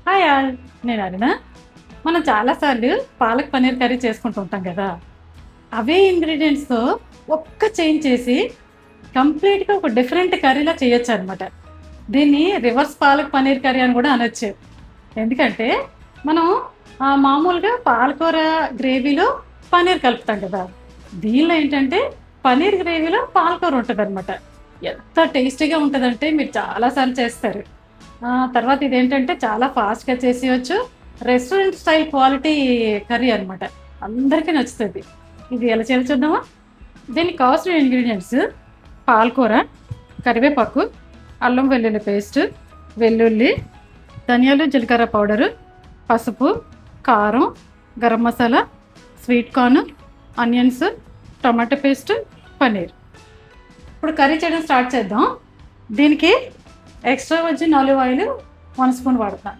Hi all, నేను అరుణ. మనం చాలాసార్లు పాలక్ పన్నీర్ కర్రీ చేసుకుంటూ ఉంటాం కదా. అవే ఇంగ్రీడియంట్స్తో ఒక్క చేంజ్ చేసి కంప్లీట్గా ఒక డిఫరెంట్ కర్రీలా చేయొచ్చు అనమాట. దీన్ని రివర్స్ పాలక్ పన్నీర్ కర్రీ అని కూడా అనొచ్చు. ఎందుకంటే మనం మామూలుగా పాలకూర గ్రేవీలో పన్నీర్ కలుపుతాం కదా. దీనిలో ఏంటంటే పన్నీర్ గ్రేవీలో పాలకూర ఉంటుంది అనమాట. ఎంత టేస్టీగా ఉంటుందంటే మీరు చాలాసార్లు చేస్తారు. తర్వాత ఇదేంటంటే చాలా ఫాస్ట్గా చేసేయచ్చు. రెస్టారెంట్ స్టైల్ క్వాలిటీ కర్రీ అనమాట. అందరికీ నచ్చుతుంది. ఇది ఎలా చేయాలో చూద్దామా. దీనికి కావాల్సిన ఇంగ్రీడియంట్స్: పాలకూర, కరివేపాకు, అల్లం వెల్లుల్లి పేస్ట్, వెల్లుల్లి, ధనియాలు జీలకర్ర పౌడరు, పసుపు, కారం, garam masala, sweet corn, onions, tomato paste, paneer. ఇప్పుడు కర్రీ చేయడం స్టార్ట్ చేద్దాం. దీనికి extra virgin olive oil 1 spoon వాడతాను.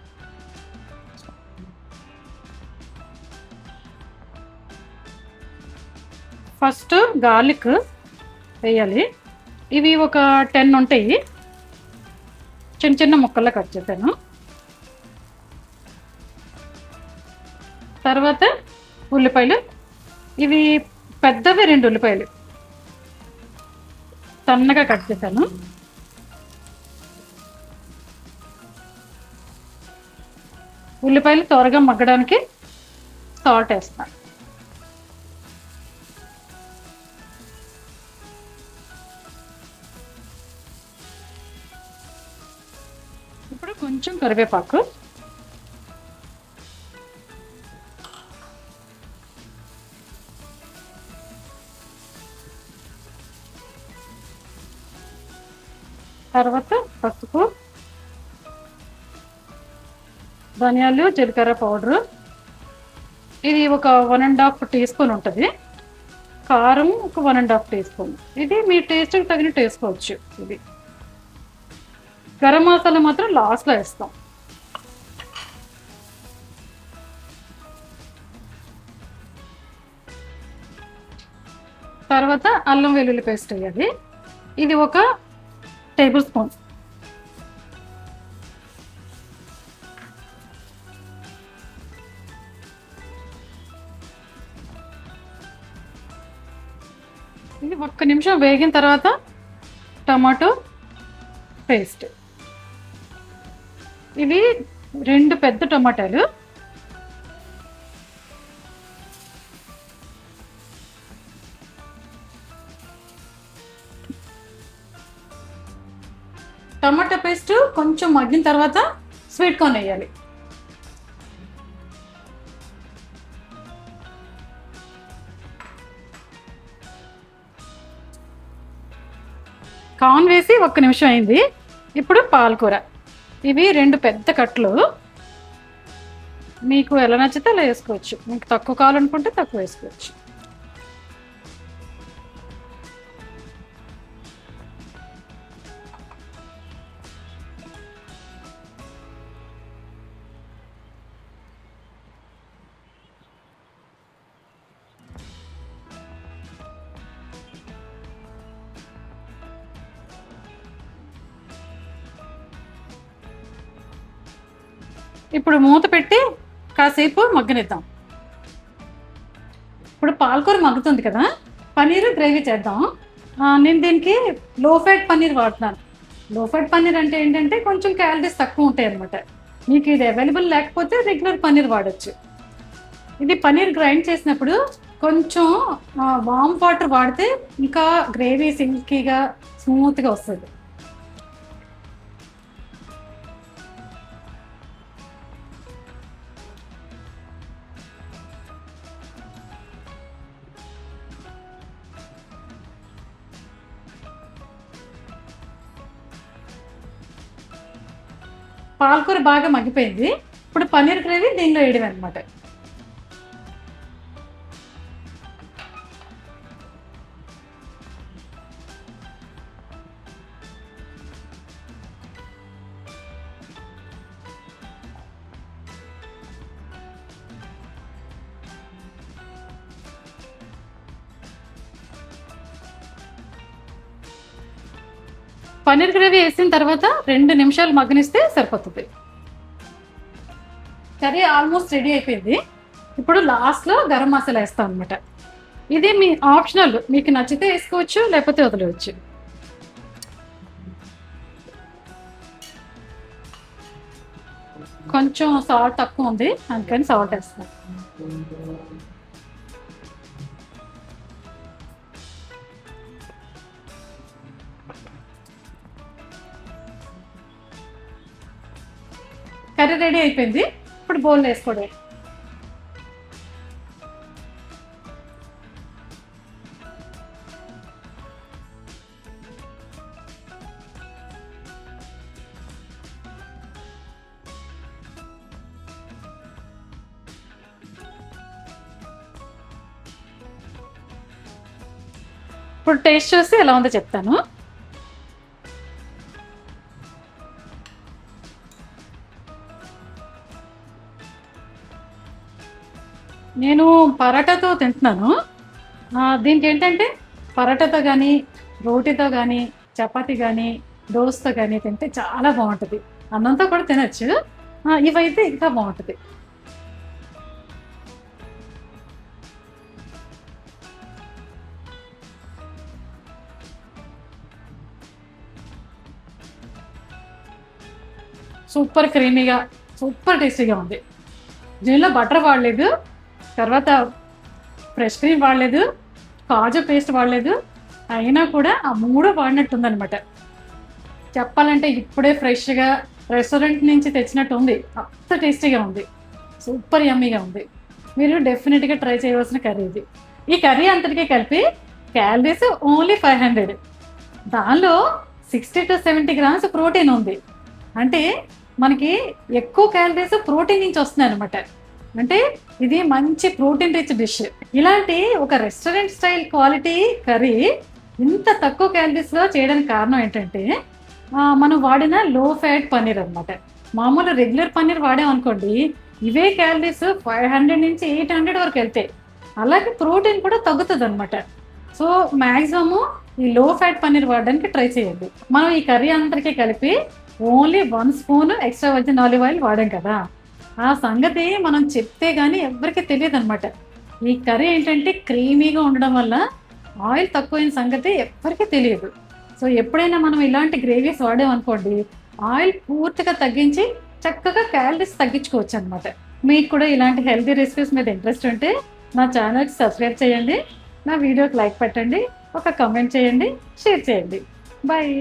ఫస్ట్ గార్లిక్ వేయాలి. ఇవి ఒక 10 ఉంటాయి. చిన్న చిన్న ముక్కల్లో కట్ చేశాను. తర్వాత ఉల్లిపాయలు, ఇవి పెద్దవి 2 ఉల్లిపాయలు సన్నగా కట్ చేశాను. ఉల్లిపాయలు త్వరగా మగ్గడానికి సాల్ట్ వేస్తాను. ఇప్పుడు కొంచెం కరివేపాకు, తర్వాత పసుపు, ధనియాలు జీలకర్ర పౌడరు, ఇది ఒక 1.5 టీ స్పూన్ ఉంటుంది. కారం ఒక 1.5 టీ స్పూన్. ఇది మీ టేస్ట్కి తగినట్టు వేసుకోవచ్చు. ఇది గరం మసాలా మాత్రం లాస్ట్లో వేస్తాం. తర్వాత అల్లం వెల్లుల్లి పేస్ట్ వేయాలి. ఇది ఒక టేబుల్ స్పూన్. ఇది 1 నిమిషం వేగిన తర్వాత టమాటో పేస్ట్. ఇవి 2 పెద్ద టమాటాలు. టమాటో పేస్ట్ కొంచెం మగ్గిన తర్వాత స్వీట్ కార్న్ వేయాలి. కార్న్ వేసి 1 నిమిషం అయింది. ఇప్పుడు పాలకూర, ఇవి 2 పెద్ద కట్లు. మీకు ఎలా నచ్చితే అలా వేసుకోవచ్చు. మీకు తక్కువ కావాలనుకుంటే తక్కువ వేసుకోవచ్చు. ఇప్పుడు మూత పెట్టి కాసేపు మగ్గనిద్దాం. ఇప్పుడు పాలకూర మగ్గుతుంది కదా, పన్నీర్ గ్రేవీ చేద్దాం. నేను దీనికి లో ఫ్యాట్ పన్నీర్ వాడుతున్నాను. లో ఫ్యాట్ పన్నీర్ అంటే ఏంటంటే కొంచెం క్యాలరీస్ తక్కువ ఉంటాయి అన్నమాట. మీకు ఇది అవైలబుల్ లేకపోతే రెగ్యులర్ పన్నీర్ వాడచ్చు. ఇది పన్నీర్ గ్రైండ్ చేసినప్పుడు కొంచెం వామ్ వాటర్ వాడితే ఇంకా గ్రేవీ సిల్కీగా స్మూత్గా వస్తుంది. పాలకూర బాగా మగ్గిపోయింది. ఇప్పుడు పన్నీర్ గ్రేవీ దీనిలో వేయడం అనమాట. పన్నీర్ గ్రేవీ వేసిన తర్వాత 2 నిమిషాలు మగ్గనిస్తే సరిపోతుంది. కర్రీ ఆల్మోస్ట్ రెడీ అయిపోయింది. ఇప్పుడు లాస్ట్లో గరం మసాలా వేస్తాం అనమాట. ఇది మీ ఆప్షనల్, మీకు నచ్చితే వేసుకోవచ్చు, లేకపోతే వదిలేవచ్చు. కొంచెం సాల్ట్ తక్కువ ఉంది, అందుకని సాల్ట్ వేస్తాం. కర్రీ రెడీ అయిపోయింది. ఇప్పుడు బౌల్ వేసుకోవడం. ఇప్పుడు టేస్ట్ చూసి ఎలా ఉందో చెప్తాను. నేను పరాటాతో తింటున్నాను. దీనికి ఏంటంటే పరాటాతో కానీ, రోటీతో కానీ, చపాతీ కానీ, దోసతో కానీ తింటే చాలా బాగుంటుంది. అన్నంతో కూడా తినచ్చు. ఇవైతే ఇంకా బాగుంటుంది. సూపర్ క్రీమీగా, సూపర్ టేస్టీగా ఉంది. దీనిలో బటర్ వాడలేదు, తర్వాత ఫ్రెష్ క్రీమ్ వాడలేదు, కాజు పేస్ట్ వాడలేదు. అయినా కూడా ఆ 3 వాడినట్టుందనమాట. చెప్పాలంటే ఇప్పుడే ఫ్రెష్గా రెస్టారెంట్ నుంచి తెచ్చినట్టు ఉంది. అంత టేస్టీగా ఉంది, సూపర్ యమ్మీగా ఉంది. మీరు డెఫినెట్గా ట్రై చేయవలసిన కర్రీ ఇది. ఈ కర్రీ అంతటికీ కలిపి క్యాలరీస్ ఓన్లీ 500. దానిలో 60 to 70 grams ప్రోటీన్ ఉంది. అంటే మనకి ఎక్కువ క్యాలరీస్ ప్రోటీన్ నుంచి వస్తున్నాయి అనమాట. అంటే ఇది మంచి ప్రోటీన్ రిచ్ డిష్. ఇలాంటి ఒక రెస్టారెంట్ స్టైల్ క్వాలిటీ కర్రీ ఇంత తక్కువ క్యాలరీస్లో చేయడానికి కారణం ఏంటంటే మనం వాడిన లో ఫ్యాట్ పన్నీర్ అనమాట. మామూలు రెగ్యులర్ పన్నీర్ వాడామనుకోండి, ఇవే క్యాలరీస్ 500 నుంచి 800 వరకు వెళ్తాయి. అలాగే ప్రోటీన్ కూడా తగ్గుతుంది అనమాట. సో మ్యాక్సిమము ఈ లో ఫ్యాట్ పన్నీర్ వాడడానికి ట్రై చేయండి. మనం ఈ కర్రీ అందరికీ కలిపి only 1 spoon extra virgin olive oil వాడాం కదా, ఆ సంగతి మనం చెప్తే కానీ ఎవరికి తెలియదు అనమాట. ఈ కర్రీ ఏంటంటే క్రీమీగా ఉండడం వల్ల ఆయిల్ తక్కువైన సంగతి ఎవరికి తెలియదు. సో ఎప్పుడైనా మనం ఇలాంటి గ్రేవీస్ వాడామనుకోండి, ఆయిల్ పూర్తిగా తగ్గించి చక్కగా క్యాలరీస్ తగ్గించుకోవచ్చు అనమాట. మీకు కూడా ఇలాంటి హెల్తీ రెసిపీస్ మీద ఇంట్రెస్ట్ ఉంటే నా ఛానల్కి సబ్స్క్రైబ్ చేయండి, నా వీడియోకి లైక్ పెట్టండి, ఒక కామెంట్ చేయండి, షేర్ చేయండి. బాయ్.